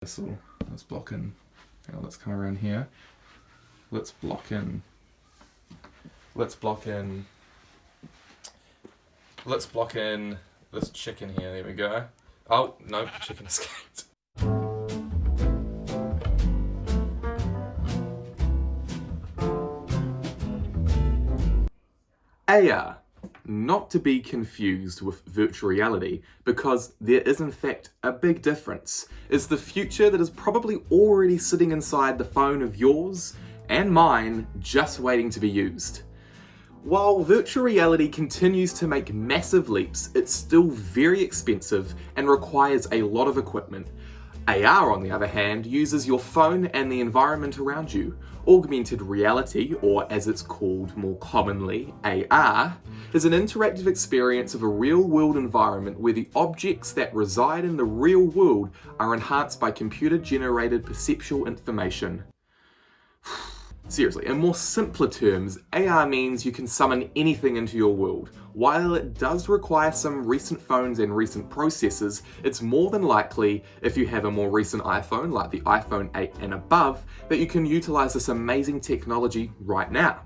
Let's block in. Let's come around here. Let's block in. Let's block in this chicken here. There we go. Oh, no, chicken escaped. AR. Not to be confused with virtual reality, because there is in fact a big difference. It's the future that is probably already sitting inside the phone of yours and mine, just waiting to be used. While virtual reality continues to make massive leaps, it's still very expensive and requires a lot of equipment. AR, on the other hand, uses your phone and the environment around you. Augmented reality, or as it's called more commonly, AR, is an interactive experience of a real-world environment where the objects that reside in the real world are enhanced by computer-generated perceptual information. Seriously, in more simpler terms, AR means you can summon anything into your world. While it does require some recent phones and recent processors, it's more than likely, if you have a more recent iPhone, like the iPhone 8 and above, that you can utilize this amazing technology right now.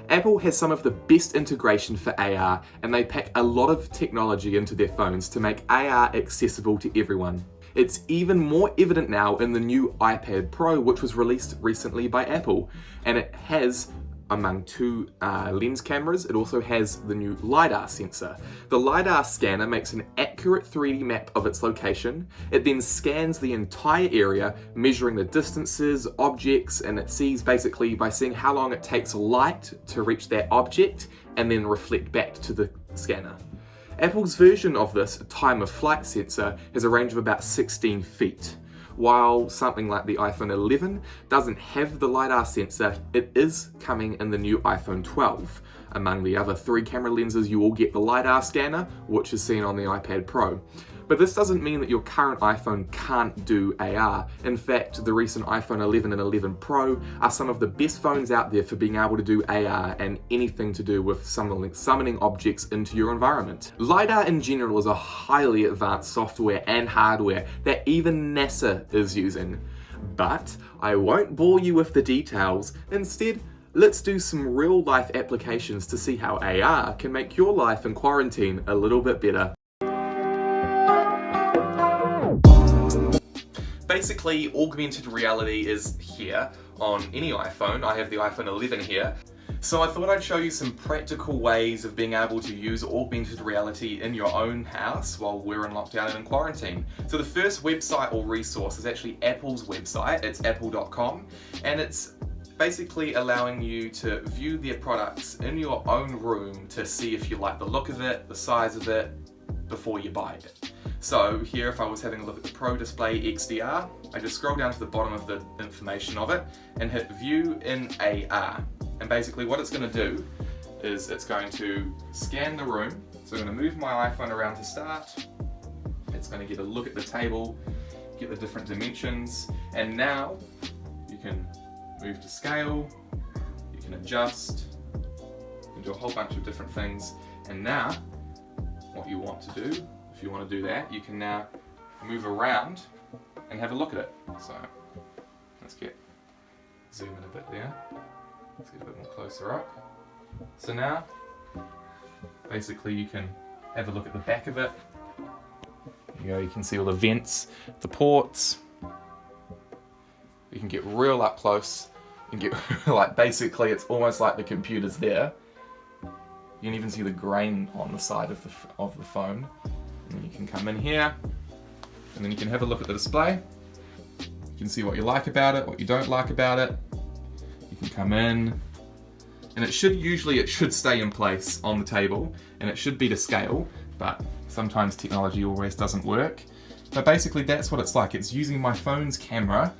Apple has some of the best integration for AR, and they pack a lot of technology into their phones to make AR accessible to everyone. It's even more evident now in the new iPad Pro, which was released recently by Apple, and it has, among two lens cameras, it also has the new LiDAR sensor. The LiDAR scanner makes an accurate 3D map of its location. It then scans the entire area, measuring the distances, objects, and it sees basically by seeing how long it takes light to reach that object and then reflect back to the scanner. Apple's version of this time of flight sensor has a range of about 16 feet. While something like the iPhone 11 doesn't have the LiDAR sensor, it is coming in the new iPhone 12. Among the other 3 camera lenses, you will get the LiDAR scanner, which is seen on the iPad Pro. But this doesn't mean that your current iPhone can't do AR. In fact, the recent iPhone 11 and 11 Pro are some of the best phones out there for being able to do AR and anything to do with summoning objects into your environment. LiDAR in general is a highly advanced software and hardware that even NASA is using. But I won't bore you with the details. Instead, let's do some real-life applications to see how AR can make your life in quarantine a little bit better. Basically, augmented reality is here on any iPhone. I have the iPhone 11 here. So I thought I'd show you some practical ways of being able to use augmented reality in your own house while we're in lockdown and in quarantine. So the first website or resource is actually Apple's website. It's apple.com, and it's basically allowing you to view their products in your own room to see if you like the look of it, the size of it, before you buy it. So here, if I was having a look at the Pro Display XDR, I just scroll down to the bottom of the information of it and hit View in AR. And basically what it's going to do is it's going to scan the room. So I'm going to move my iPhone around to start. It's going to get a look at the table, get the different dimensions, and now you can move to scale, you can adjust, you can do a whole bunch of different things. And now, what you want to do, if you want to do that, you can now move around and have a look at it. So let's zoom in a bit there. Let's get a bit more closer up. So now, basically you can have a look at the back of it. You can see all the vents, the ports. You can get real up close. You can get like, basically it's almost like the computer's there. You can even see the grain on the side of the phone. And you can come in here, and then you can have a look at the display. You can see what you like about it, what you don't like about it. You can come in, and it should stay in place on the table, and it should be to scale, but sometimes technology always doesn't work. But basically that's what it's like. It's using my phone's camera,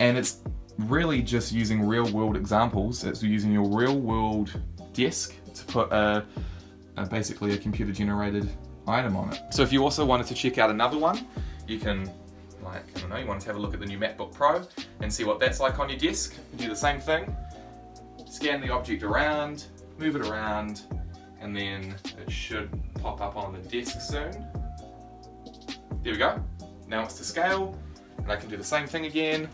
and it's really just using real world examples. It's using your real world desk to put basically a computer generated item on it. So if you also wanted to check out another one, you can, you wanted to have a look at the new MacBook Pro and see what that's like on your desk. You do the same thing, scan the object around, move it around, and then it should pop up on the desk soon. There we go. Now it's to scale. And I can do the same thing again.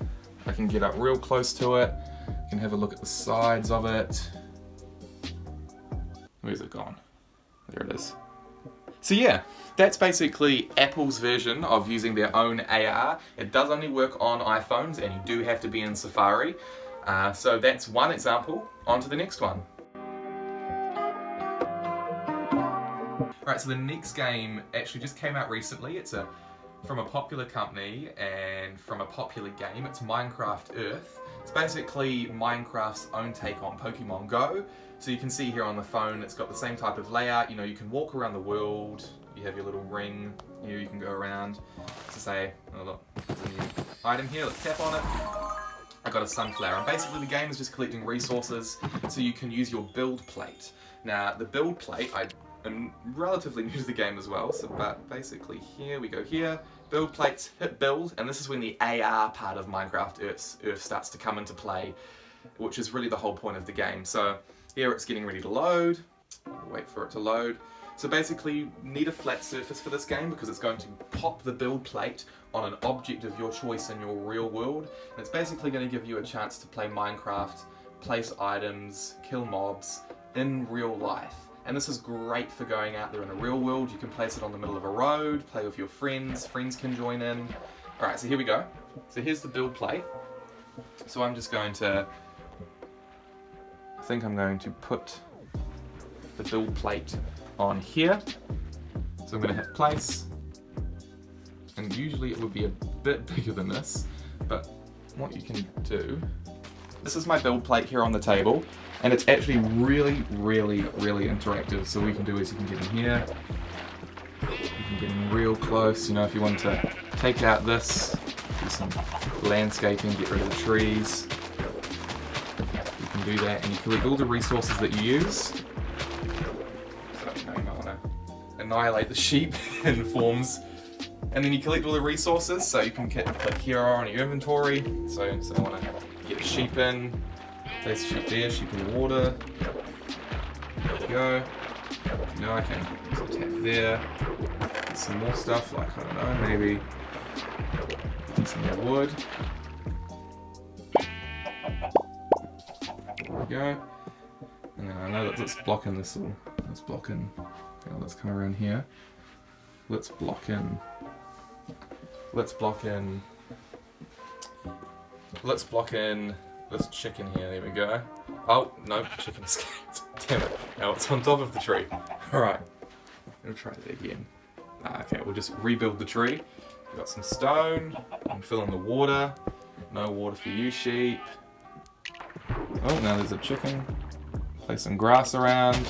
I can get up real close to it. I can have a look at the sides of it. Where's it gone? There it is. So yeah, that's basically Apple's version of using their own AR. It does only work on iPhones and you do have to be in Safari. So that's one example. On to the next one. Alright, so the next game actually just came out recently. It's from a popular company and from a popular game. It's Minecraft Earth. It's basically Minecraft's own take on Pokemon Go. So you can see here on the phone, it's got the same type of layout. You know, you can walk around the world. You have your little ring here, you can go around. To say, oh look, there's a new item here, let's tap on it. I got a sunflower, and basically the game is just collecting resources so you can use your build plate. Now, the build plate, I'm relatively new to the game as well, but basically here we go here, build plates, hit build, and this is when the AR part of Minecraft Earth starts to come into play, which is really the whole point of the game. So here it's getting ready to load, wait for it to load. So basically you need a flat surface for this game because it's going to pop the build plate on an object of your choice in your real world, and it's basically going to give you a chance to play Minecraft, place items, kill mobs in real life. And this is great for going out there in the real world. You can place it on the middle of a road, play with your friends can join in. Alright, so here we go. So here's the build plate. So I'm just going to, I think I'm going to put the build plate on here. So I'm going to hit place. And usually it would be a bit bigger than this, but what you can do, this is my build plate here on the table. And it's actually really, really, really interactive. So what you can do is you can get in here, you can get in real close, you know, if you want to take out this, do some landscaping, get rid of the trees, you can do that, and you collect all the resources that you use. So, you know, you might want to annihilate the sheep in forms, and then you collect all the resources, so you can click here on your inventory, so I want to get a sheep in, place the sheep there, sheep in the water. There we go. Now I can tap there. Get some more stuff, like, I don't know, maybe some more wood. There we go. And then I know that let's block in this little, let's block in, okay, let's come around here. Let's block in this chicken here, there we go. Oh, no, chicken escaped. Damn it. Now it's on top of the tree. Alright. We'll try that again. Okay, we'll just rebuild the tree. We've got some stone. And fill in the water. No water for you, sheep. Oh, now there's a chicken. Place some grass around.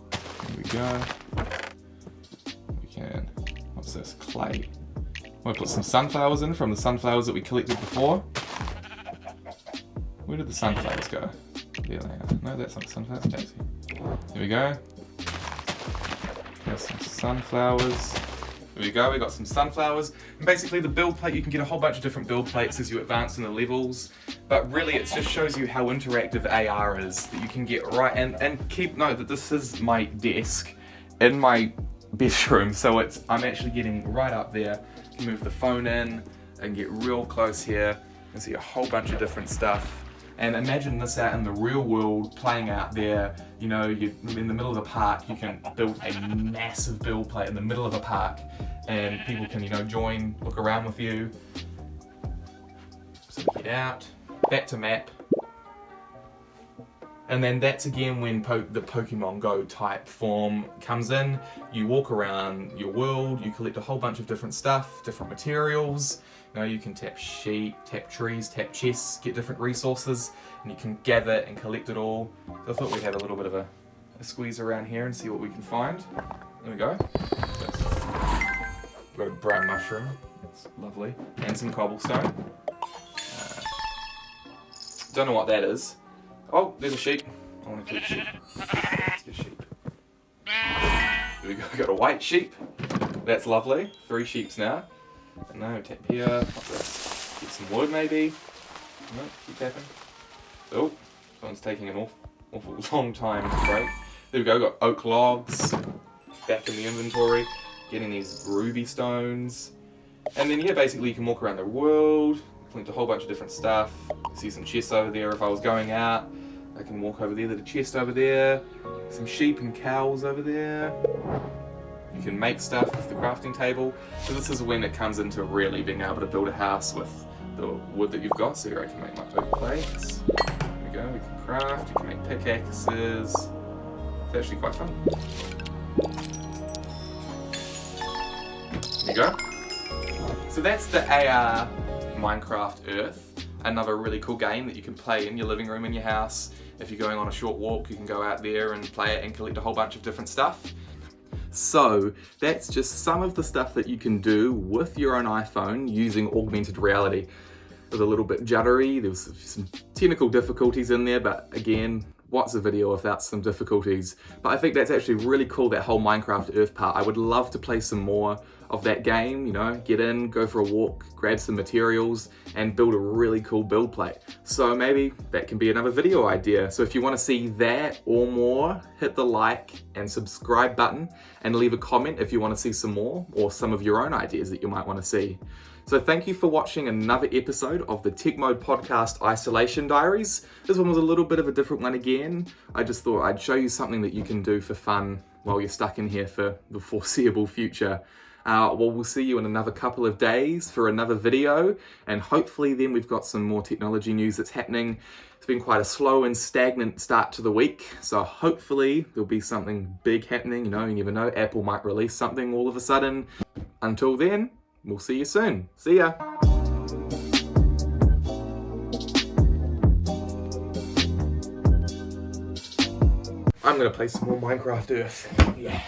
There we go. We can... What's this? Clay. We'll put some sunflowers in from the sunflowers that we collected before. Where did the sunflowers go? There they are. No, that's not sunflowers, daisy. There we go. There's some sunflowers. There we go, we got some sunflowers. And basically the build plate, you can get a whole bunch of different build plates as you advance in the levels. But really it just shows you how interactive AR is, that you can get right, and keep note that this is my desk in my bedroom, so I'm actually getting right up there. You can move the phone in and get real close here and see a whole bunch of different stuff. And imagine this out in the real world, playing out there, you know, you're in the middle of a park, you can build a massive build plate in the middle of a park, and people can, you know, join, look around with you. So we get out, back to map. And then that's again when the Pokemon Go type form comes in. You walk around your world, you collect a whole bunch of different stuff, different materials. You know, you can tap sheep, tap trees, tap chests, get different resources, and you can gather and collect it all. So I thought we'd have a little bit of a squeeze around here and see what we can find. There we go. We've got a brown mushroom, that's lovely, and some cobblestone. Don't know what that is. Oh, there's a sheep. I want to collect sheep. Let's get a sheep. There we go, got a white sheep. That's lovely. 3 sheeps now. And now tap here. What's this? Get some wood maybe. No, keep tapping. Oh, someone's taking an awful long time to break. There we go, got oak logs. Back in the inventory. Getting these ruby stones. And then yeah, basically you can walk around the world, collect a whole bunch of different stuff. See some chests over there if I was going out. I can walk over there, there's a chest over there, some sheep and cows over there. You can make stuff with the crafting table. So this is when it comes into really being able to build a house with the wood that you've got. So here I can make my oak plates. There we go, we can craft, you can make pickaxes. It's actually quite fun. There you go. So that's the AR Minecraft Earth. Another really cool game that you can play in your living room in your house. If you're going on a short walk, you can go out there and play it and collect a whole bunch of different stuff. So that's just some of the stuff that you can do with your own iPhone using augmented reality. It was a little bit juddery, there was some technical difficulties in there, but again, what's a video without some difficulties? But I think that's actually really cool, that whole Minecraft Earth part. I would love to play some more of that game, you know, get in, go for a walk, grab some materials, and build a really cool build plate. So maybe that can be another video idea. So if you want to see that or more, hit the like and subscribe button and leave a comment if you want to see some more or some of your own ideas that you might want to see. So thank you for watching another episode of the TechMode podcast Isolation Diaries. This one was a little bit of a different one again. I just thought I'd show you something that you can do for fun while you're stuck in here for the foreseeable future. Well, we'll see you in another couple of days for another video, and hopefully then we've got some more technology news that's happening. It's been quite a slow and stagnant start to the week, so hopefully there'll be something big happening. You know, you never know, Apple might release something all of a sudden. Until then, we'll see you soon. See ya! I'm gonna play some more Minecraft Earth. Yeah.